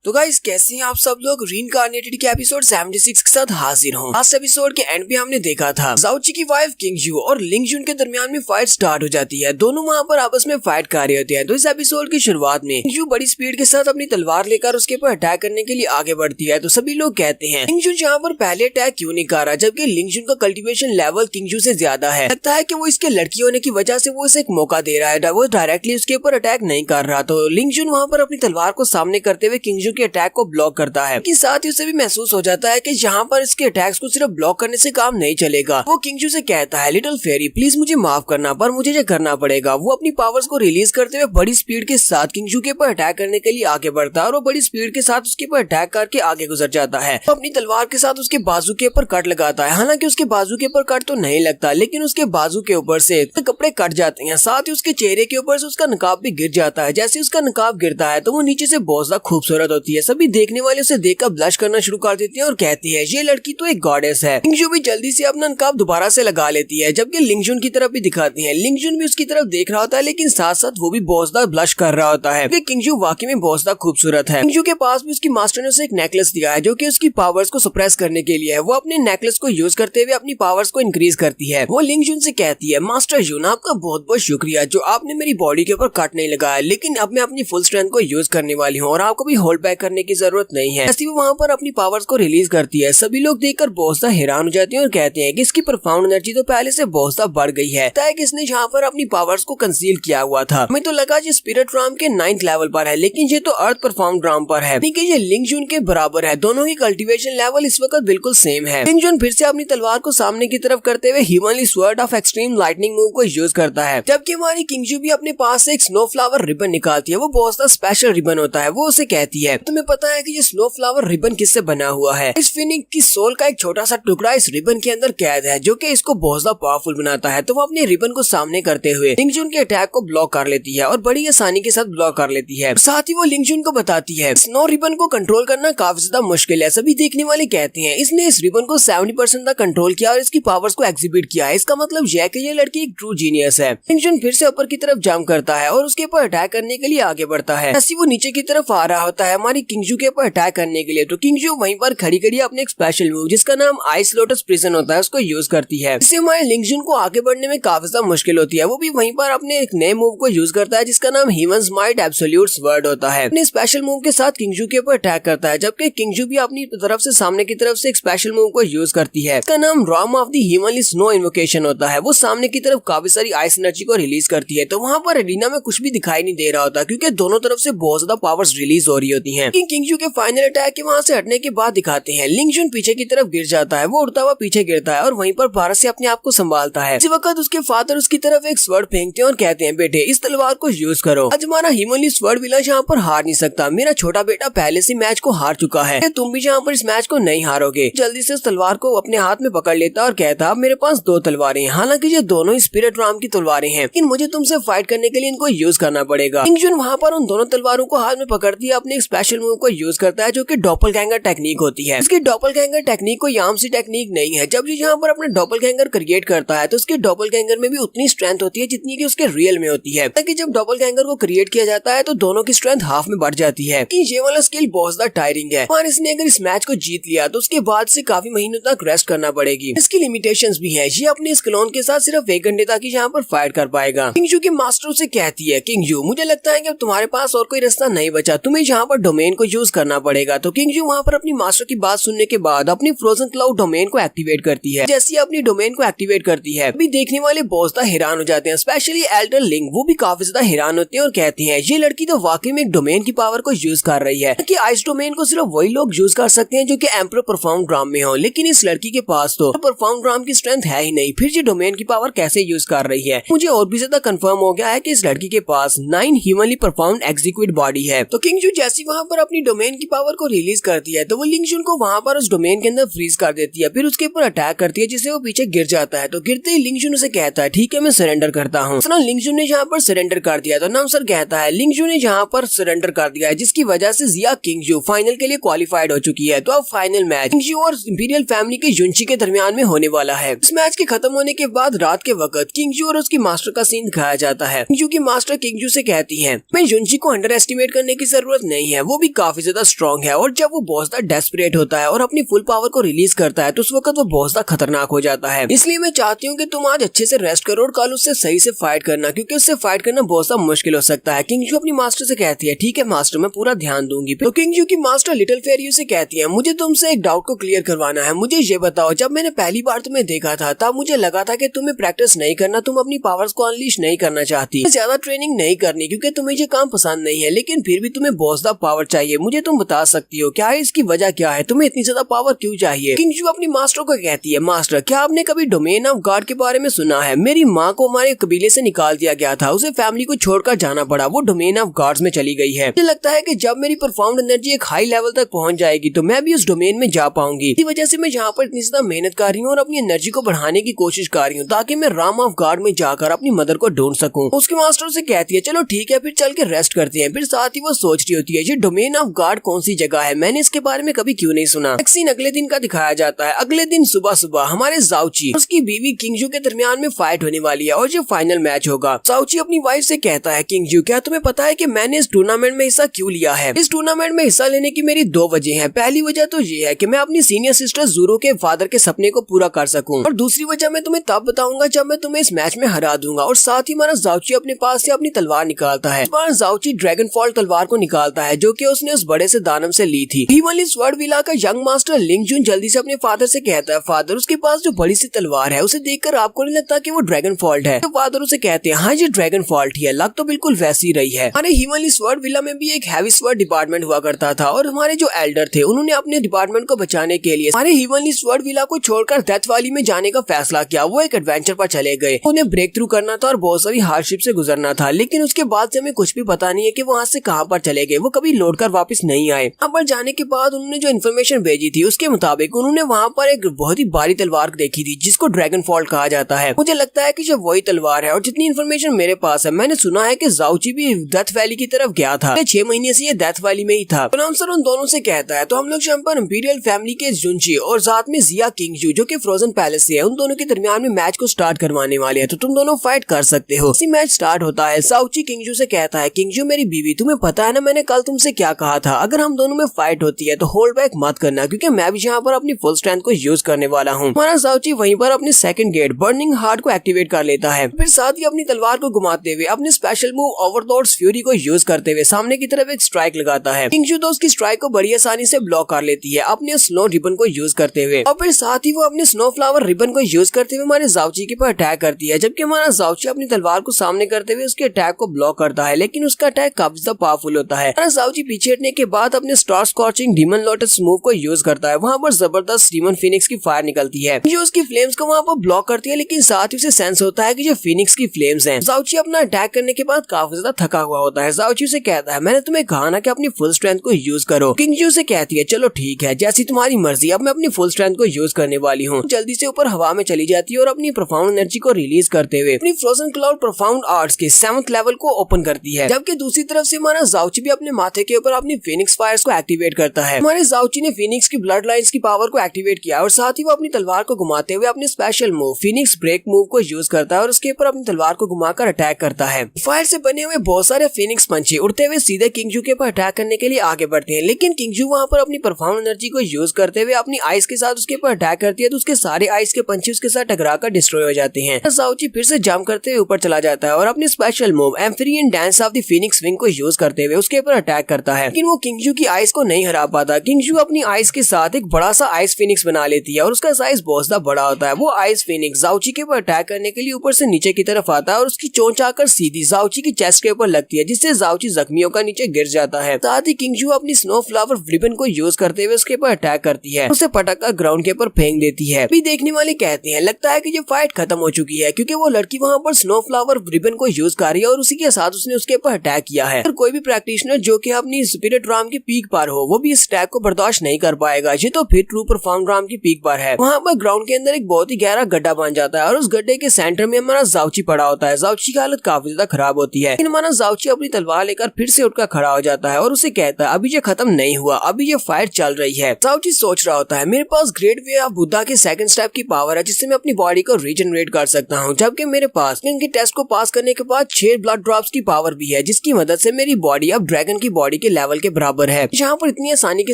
तो गाइस कैसे हैं आप सब लोग। रीइंकार्नेटेड के एपिसोड 76 के साथ हाजिर हूँ। लास्ट एपिसोड के एंड पे हमने देखा था जाओची की वाइफ किंगजू और लिंगजुन के दरमियान में फाइट स्टार्ट हो जाती है। दोनों वहाँ पर आपस में फाइट कर रहे होते हैं। तो इस एपिसोड की शुरुआत में किंगजू बड़ी स्पीड के साथ अपनी तलवार लेकर उसके ऊपर अटैक करने के लिए आगे बढ़ती है। तो सभी लोग कहते हैं लिंगजुन यहाँ पर पहले अटैक क्यों नहीं कर रहा, जबकि लिंगजुन का कल्टीवेशन लेवल किंगजू से ज्यादा है। लगता है कि वो इसके लड़की होने की वजह से वो इसे एक मौका दे रहा है, वो डायरेक्टली उसके ऊपर अटैक नहीं कर रहा। तो लिंगजुन वहाँ पर अपनी तलवार को सामने करते हुए किंगजू के अटैक को ब्लॉक करता है। कि साथ ही उसे भी महसूस हो जाता है कि यहाँ पर इसके अटैक्स को सिर्फ ब्लॉक करने से काम नहीं चलेगा। वो किंगजू से कहता है लिटिल फेरी प्लीज मुझे माफ करना, पर मुझे ये करना पड़ेगा। वो अपनी पावर्स को रिलीज करते हुए बड़ी स्पीड के साथ किंगजू के ऊपर अटैक करने के लिए आगे बढ़ता है और वो बड़ी स्पीड के साथ उसके ऊपर अटैक करके आगे गुजर जाता है। वो अपनी तलवार के साथ उसके बाजू के ऊपर कट लगाता है। हालांकि उसके बाजू के ऊपर कट तो नहीं लगता, लेकिन उसके बाजू के ऊपर से कपड़े कट जाते हैं। साथ ही उसके चेहरे के ऊपर से उसका नकाब भी गिर जाता है। जैसे उसका नकाब गिरता है तो वो नीचे से बहुत ज्यादा खूबसूरत होती है। सभी देखने वाले उसे देखकर ब्लश करना शुरू कर देते हैं और कहती है ये लड़की तो एक गॉडेस है। लिंगजू भी जल्दी से अपना नकाब दोबारा से लगा लेती है, जबकि लिंगजुन की तरफ भी दिखाती है। लिंगजुन भी उसकी तरफ देख रहा होता है, लेकिन साथ साथ वो भी बहुत ज्यादा ब्लश कर रहा होता है कि किंगजू वाकई में बहुत ज्यादा खूबसूरत है। लिंगजू के पास भी उसकी मास्टर ने उसे एक नेकलेस दिया है जो कि उसकी पावर्स को सप्रेस करने के लिए है। वो अपने नेकलेस को यूज करते हुए अपनी पावर्स को इंक्रीज करती है। वो लिंगजुन से कहती है मास्टर जून आपका बहुत बहुत शुक्रिया जो आपने मेरी बॉडी के ऊपर कट नहीं लगाया, लेकिन अब मैं अपनी फुल स्ट्रेंथ को यूज करने वाली हूँ और आपको भी होल्ड बैक करने की जरूरत नहीं है। ऐसी वो वहाँ पर अपनी पावर्स को रिलीज करती है। सभी लोग देखकर बहुत ज्यादा हैरान हो जाते हैं और कहते हैं कि इसकी परफॉर्म एनर्जी तो पहले से बहुत ज्यादा बढ़ गई है। तय कि इसने जहाँ पर अपनी पावर्स को कंसील किया हुआ था। हमें तो लगा ये स्पिरिट राम के 9th लेवल पर है, लेकिन ये तो अर्थ परफॉर्म राम पर है। लेकिन ये लिंगजुन के बराबर है। दोनों की कल्टीवेशन लेवल इस वक्त बिल्कुल सेम है। लिंगजुन फिर से अपनी तलवार को सामने की तरफ करते हुए humanly sword of extreme lightning move को यूज करता है, जबकि हमारी किंगजू भी अपने पास से एक स्नो फ्लावर रिबन निकालती है। वो बहुत ज्यादा स्पेशल रिबन होता है। वो उसे कहती है तुम्हें पता है कि ये स्नो फ्लावर रिबन किससे बना हुआ है? इस फिनिक्स की सोल का एक छोटा सा टुकड़ा इस रिबन के अंदर कैद है जो कि इसको बहुत ज्यादा पावरफुल बनाता है। तो वो अपने रिबन को सामने करते हुए लिंगजुन के अटैक को ब्लॉक कर लेती है और बड़ी आसानी के साथ ब्लॉक कर लेती है। साथ ही वो लिंगजुन को बताती है स्नो रिबन को कंट्रोल करना काफी ज्यादा मुश्किल है। सभी देखने वाले कहते हैं इसने इस रिबन को 70% तक कंट्रोल किया और इसकी पावर्स को एग्जिबिट किया है। इसका मतलब यह है कि ये लड़की एक ट्रू जीनियस है। लिंगजुन फिर से ऊपर की तरफ जंप करता है और उसके ऊपर अटैक करने के लिए आगे बढ़ता है। ऐसी वो नीचे की तरफ आ रहा होता है हमारी किंगजू के ऊपर अटैक करने के लिए। तो किंगजू वहीं पर खड़ी खड़ी अपने एक स्पेशल मूव जिसका नाम आइस लोटस प्रिजन होता है उसको यूज करती है। इससे हमारे लिंगजुन को आगे बढ़ने में काफी ज्यादा मुश्किल होती है। वो भी वहीं पर अपने एक नए मूव को यूज करता है जिसका नाम ह्यूमंस माइट एब्सोल्यूट वर्ड होता है। अपने स्पेशल मूव के साथ किंगजू के ऊपर अटैक करता है, जबकि किंगजू भी अपनी तरफ से सामने की तरफ से एक स्पेशल मूव को यूज करती है। इसका नाम ROM of the humanly snow invocation होता है। वो सामने की तरफ काफी सारी आइस एनर्जी को रिलीज करती है। तो वहाँ पर एरिना में कुछ भी दिखाई नहीं दे रहा होता क्योंकि दोनों तरफ से बहुत ज्यादा पावर्स रिलीज हो रही होती हैं। किंगजू के फाइनल अटैक के वहाँ से हटने के बाद दिखाते हैं लिंगजुन पीछे की तरफ गिर जाता है। वो उड़ता हुआ पीछे गिरता है और वहीं पर भारत से अपने आप को संभालता है। इसी वक्त उसके फादर उसकी तरफ एक स्वर्ड फेंकते हैं और कहते हैं बेटे इस तलवार को यूज करो। आज हमारा ह्यूमनली स्वर्ड विलन यहाँ पर हार नहीं सकता। मेरा छोटा बेटा पहले से मैच को हार चुका है, तुम भी यहाँ पर इस मैच को नहीं हारोगे। जल्दी से इस तलवार को अपने हाथ में पकड़ लेता और कहता अब मेरे पास 2 तलवारें हैं। हालांकि ये दोनों ही स्पिरिट राम की तलवारें हैं, लेकिन मुझे तुमसे फाइट करने के लिए इनको यूज करना पड़ेगा। लिंगजुन वहाँ पर उन दोनों तलवारों को हाथ में पकड़ती है, अपने एक स्पेशल मूव को यूज करता है जो कि डॉपलगैंगर टेक्निक होती है। इसकी डॉपलगैंगर टेक्निक कोई आम सी टेक्निक नहीं है। जब ये यहाँ पर अपने डॉपलगैंगर क्रिएट करता है तो उसके डॉपलगैंगर में भी उतनी स्ट्रेंथ होती है जितनी कि उसके रियल में होती है। ताकि जब डॉपलगैंगर को क्रिएट किया जाता है तो दोनों की स्ट्रेंथ हाफ में बढ़ जाती है। कि ये वाला स्किल बहुत ज्यादा टायरिंग है और इसने अगर इस मैच को जीत लिया तो उसके बाद से काफी महीनों तक रेस्ट करना पड़ेगी। इसकी लिमिटेशंस भी है। ये अपने इस क्लोन के साथ सिर्फ 1 घंटे तक ही यहाँ पर फाइट कर पाएगा। किंगजू के मास्टर से कहती है किंगजू मुझे लगता है कि अब तुम्हारे पास और कोई रास्ता नहीं बचा, तुम्हें यहाँ पर डोमेन को यूज करना पड़ेगा। तो किंगजू वहाँ पर अपनी मास्टर की बात सुनने के बाद अपनी फ्रोजन क्लाउड डोमेन को एक्टिवेट करती है। जैसे अपनी डोमेन को एक्टिवेट करती है अभी देखने वाले बहुत ज्यादा हैरान हो जाते हैं, स्पेशली एल्डर लिंक। वो भी काफी ज्यादा हैरान होते हैं और कहते हैं ये लड़की तो वाकई में एक डोमेन की पावर को यूज कर रही है कि आइस डोमेन को सिर्फ वही लोग यूज कर सकते हैं जो कि एम्परर परफॉर्म ड्राम में हो, लेकिन इस लड़की के पास तो परफॉर्म ड्राम की स्ट्रेंथ है ही नहीं। फिर ये डोमेन की पावर कैसे यूज कर रही है? मुझे और भी ज्यादा कंफर्म हो गया है कि इस लड़की के पास 9 ह्यूमनली परफॉर्म एग्जीक्यूट बॉडी है। तो किंगजू जैसी वहाँ पर अपनी डोमेन की पावर को रिलीज करती है तो वो लिंगजुन को वहाँ पर उस डोमेन के अंदर फ्रीज कर देती है। फिर उसके ऊपर अटैक करती है जिससे वो पीछे गिर जाता है। तो गिरते ही लिंगजुन उसे कहता है ठीक है मैं सरेंडर करता हूँ। लिंगजुन ने जहाँ पर सरेंडर कर दिया तो नामसर कहता है लिंगजू ने जहाँ पर सरेंडर कर दिया है, जिसकी वजह से जिया किंगजू फाइनल के लिए क्वालिफाइड हो चुकी है। तो अब फाइनल मैच किंगजू और इंपीरियल फैमिली के जुनची के दरमियान में होने वाला है। इस मैच के खत्म होने के बाद रात के वक्त किंगजू और उसकी मास्टर का सीन दिखाया जाता है। किंगजू की मास्टर किंगजू से कहती है मैं जुनची को अंडर एस्टिमेट करने की जरूरत नहीं है, वो भी काफी ज्यादा स्ट्रॉन्ग है, और जब वो बहुत ज्यादा डेस्परेट होता है और अपनी फुल पावर को रिलीज करता है तो उस वक्त वो बहुत ज्यादा खतरनाक हो जाता है। इसलिए मैं चाहती हूँ कि तुम आज अच्छे से रेस्ट करो और कल उससे सही से फाइट करना, क्योंकि उससे फाइट करना बहुत ज्यादा मुश्किल हो सकता है। किंग जू अपनी मास्टर से कहती है ठीक है मास्टर, मैं पूरा ध्यान दूंगी। तो किंग जू की मास्टर लिटिल फेरी से कहती है मुझे तुमसे एक डाउट को क्लियर करवाना है। मुझे ये बताओ, जब मैंने पहली बार तुम्हें देखा था तब मुझे लगा था कि तुम्हें प्रैक्टिस नहीं करना, तुम अपनी पावर्स को अनलीश नहीं करना चाहती, ज्यादा ट्रेनिंग नहीं करनी क्योंकि तुम्हें ये काम पसंद नहीं है, लेकिन फिर भी तुम्हें बहुत ज्यादा पावर चाहिए। मुझे तुम बता सकती हो क्या है इसकी वजह, क्या है, तुम्हें इतनी ज्यादा पावर क्यों चाहिए? किंग जू अपनी मास्टर को कहती है मास्टर, क्या आपने कभी डोमेन ऑफ गॉड के बारे में सुना है? मेरी माँ को हमारे कबीले से निकाल दिया गया था, उसे फैमिली को छोड़कर जाना पड़ा, वो डोमेन ऑफ गॉड्स में चली गई है। मुझे लगता है कि जब मेरी परफॉर्म्ड एनर्जी एक हाई लेवल तक पहुंच जाएगी तो मैं भी उस डोमेन में जा पाऊंगी। इसी वजह से मैं यहाँ पर इतनी ज्यादा मेहनत कर रही हूँ और अपनी एनर्जी को बढ़ाने की कोशिश कर रही हूँ ताकि मैं राम ऑफ गॉड में जाकर अपनी मदर को ढूंढ सकूं। उसके मास्टर से कहती है चलो ठीक है फिर चल के रेस्ट करते हैं। फिर साथ ही वो सोच रही होती है ये डोमेन ऑफ गॉड कौन सी जगह है, मैंने इसके बारे में कभी क्यों नहीं सुना। एक सीन अगले दिन का दिखाया जाता है। अगले दिन सुबह सुबह हमारे जाओची उसकी बीवी किंग जू के दरमियान में फाइट होने वाली है और जो फाइनल मैच होगा। जाओची अपनी वाइफ से कहता है किंग जू क्या तुम्हें पता है कि मैंने इस टूर्नामेंट में हिस्सा क्यों लिया है? इस टूर्नामेंट में हिस्सा लेने की मेरी दो वजह है। पहली वजह तो ये है कि मैं अपनी सीनियर सिस्टर ज़ूरो के फादर के सपने को पूरा कर सकूं, और दूसरी वजह मैं तुम्हें तब बताऊंगा जब मैं तुम्हें इस मैच में हरा दूंगा। और साथ ही हमारा जाओची अपने पास से अपनी तलवार निकालता है। इस बार जाओची ड्रैगन फॉल तलवार को निकालता है जो कि उसने उस बड़े से दानव से ली थी। हीवनली स्वॉर्ड विला का यंग मास्टर लिंग जून जल्दी से अपने फादर से कहता है फादर उसके पास जो बड़ी सी तलवार है उसे देखकर आपको नहीं लगता कि वो ड्रैगन फॉल्ट है? तो फादर उसे कहते हैं हाँ ये ड्रैगन फॉल्ट ही है, लग तो बिल्कुल वैसी रही है। हमारे हीवनली स्वॉर्ड विला में भी एक हैवी स्वॉर्ड डिपार्टमेंट हुआ करता था और हमारे जो एल्डर थे उन्होंने अपने डिपार्टमेंट को बचाने के लिए हमारे हीवनली स्वॉर्ड विला को छोड़कर डेथ वैली में जाने का फैसला किया। वो एक एडवेंचर पर चले गए, उन्हें ब्रेक थ्रू करना था और बहुत सारी हार्डशिप से गुजरना था, लेकिन उसके बाद से हमें कुछ भी पता नहीं है कि वहाँ से कहाँ पर चले गए। वो कभी लौट कर वापस नहीं आए। वहाँ पर जाने के बाद उन्होंने जो इन्फॉर्मेशन भेजी थी उसके मुताबिक उन्होंने वहाँ पर एक बहुत ही भारी तलवार देखी थी जिसको ड्रैगन फॉल्ट कहा जाता है। मुझे लगता है कि जो वही तलवार है, और जितनी इन्फॉर्मेशन मेरे पास है मैंने सुना है कि जाओची भी डेथ वैली की तरफ गया था। 6 महीने से ये डेथ वैली में ही था। अनाउंसर उन दोनों से कहता है तो हम लोग यहाँ पर इंपीरियल फैमिली के जुनची और साथ में जिया किंग जू जो कि फ्रोजन पैलेस से है, उन दोनों के दरमियान में मैच को स्टार्ट करवाने वाले हैं, तो तुम दोनों फाइट कर सकते हो। इसी मैच स्टार्ट होता है। जाओची किंग जू से कहता है किंग जू मेरी बीवी, तुम्हें पता है ना मैंने कल तुमसे क्या कहा था, अगर हम दोनों में फाइट होती है तो होल्ड बैक मत करना क्योंकि मैं भी यहाँ पर अपनी फुल स्ट्रेंथ को यूज करने वाला हूँ। हमारा जाओची वहीं पर अपने सेकंड गेट बर्निंग हार्ट को एक्टिवेट कर लेता है। फिर साथ ही अपनी तलवार को घुमाते हुए अपने स्पेशल मूव ओवरलॉर्ड्स फ्यूरी को यूज करते हुए सामने की तरफ एक स्ट्राइक लगाता है। किंग जू तो उसकी स्ट्राइक को बड़ी आसानी से ब्लॉक कर लेती है अपने स्नो रिबन को यूज करते हुए, और फिर साथ ही वो अपने स्नो फ्लावर रिबन को यूज करते हुए हमारे जाओची के ऊपर अटैक करती है। जबकि हमारा जाओची अपनी तलवार को सामने करते हुए उसके अटैक को ब्लॉक करता है, लेकिन उसका अटैक काफी ज्यादा पावरफुल होता है। हमारा जाओची पीछे हटने के बाद अपने star scorching demon lotus move को यूज करता है। वहाँ पर जबरदस्त डीमन फिनिक्स की फायर निकलती है जो उसकी फ्लेम्स को वहाँ पर ब्लॉक करती है, लेकिन साथ ही उसे सेंस होता है कि जो फिनिक्स की फ्लेम्स हैं। जाओची अपना अटैक करने के बाद काफी ज्यादा थका हुआ होता है। जाओची से कहता है मैंने तुम्हें कहा ना कि अपनी फुल स्ट्रेंथ को यूज करो। किंग जू से कहती है चलो ठीक है जैसी तुम्हारी मर्जी, अब मैं अपनी फुल स्ट्रेंथ को यूज करने वाली हूँ। जल्दी से ऊपर हवा में चली जाती है और अपनी प्रोफाउंड एनर्जी को रिलीज करते हुए अपनी फ्रोजन क्लाउड प्रोफाउंड आर्ट्स के 7th लेवल को ओपन करती है। जबकि दूसरी तरफ से हमारा जाओची भी अपने माथे के ऊपर अपनी फिनिक्स फायर्स को एक्टिवेट करता है। हमारे जाओची ने फिनिक्स की ब्लड लाइन्स की पावर को एक्टिवेट किया और साथ ही वो अपनी तलवार को घुमाते हुए अपने special move phoenix break move को यूज करता है और उसके ऊपर अपनी तलवार को घुमाकर अटैक करता है। फायर से बने हुए बहुत सारे फिनिक्स पंछी उड़ते हुए सीधे किंग जू के ऊपर अटैक करने के लिए आगे बढ़ते हैं, लेकिन किंग जू वहाँ पर अपनी परफॉर्म एनर्जी को यूज करते हुए अपनी आइस के साथ उसके ऊपर अटैक करती है, तो उसके सारे आइस के पंछी उसके साथ टकराकर डिस्ट्रॉय हो जाते हैं। जाओची फिर से जंप करते हुए ऊपर चला जाता है और अपनी स्पेशल मूव एम्फिरियन dance of the phoenix wing को यूज करते हुए उसके ऊपर अटैक करता है, लेकिन वो किंग जू की आइस को नहीं हरा पाता। किंग जू अपनी आइस के साथ एक बड़ा सा आइस फिनिक्स बना लेती है और उसका साइज बहुत ज्यादा बड़ा होता है। वो आइस फिनिक्स जाओची के ऊपर अटैक करने के लिए ऊपर से नीचे की तरफ आता है और उसकी चोंच आकर सीधी जाओची की चेस्ट के ऊपर लगती है, जिससे जाओची जख्मी होकर नीचे गिर जाता है। साथ ही किंग जू अपनी स्नो फ्लावर रिबन को यूज करते हुए उसके ऊपर अटैक करती है, उसे पटक कर ग्राउंड के ऊपर फेंक देती है। भी देखने वाले कहते हैं लगता है कि ये फाइट खत्म हो चुकी है क्योंकि वो लड़की वहाँ पर स्नो फ्लावर रिबन को यूज कर रही है और उसी के साथ उसने उसके ऊपर अटैक किया है। और कोई भी प्रैक्टिशनर जो कि अपनी स्पिरिट राम की पीक पर हो वो भी इस अटैक को बर्दाश्त नहीं कर पाएगा। ये तो फिर ट्रू परफॉर्म राम की पीक पर है। वहाँ पर ग्राउंड के अंदर एक बहुत ही गहरा गड्ढा बन जाता है और उस गड्ढे के सेंटर में हमारा जाओची पड़ा होता है। जाओची की हालत काफी ज्यादा खराब होती है, लेकिन हमारा जाओची अपनी तलवार लेकर फिर से उठकर खड़ा हो जाता है और उसे कहता है अभी ये खत्म नहीं हुआ, अभी ये फाइट चल रही है। जाओची सोच रहा होता है मेरे पास ग्रेट वे ऑफ बुद्धा के सेकंड स्टेप की पावर है जिससे मैं अपनी बॉडी को रीजनरेट कर सकता हूँ, जबकि मेरे पास इनके टेस्ट को पास करने के बाद 6 ब्लड ड्रॉप्स की पावर भी है जिसकी मदद से मेरी बॉडी अब ड्रैगन की बॉडी के लेवल के बराबर है, जहाँ पर इतनी आसानी के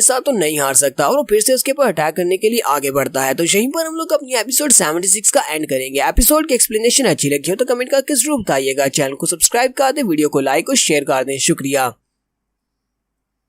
साथ तो नहीं हार सकता और वो फिर से उसके ऊपर अटैक करने के लिए आगे बढ़ता है। तो यहीं पर हम लोग अपनी एपिसोड 76 का एंड करेंगे। एपिसोड की एक्सप्लेनेशन अच्छी लगी हो तो कमेंट करके जरूर बताइएगा। चैनल को सब्सक्राइब कर दे, वीडियो को लाइक और शेयर कर दें। शुक्रिया।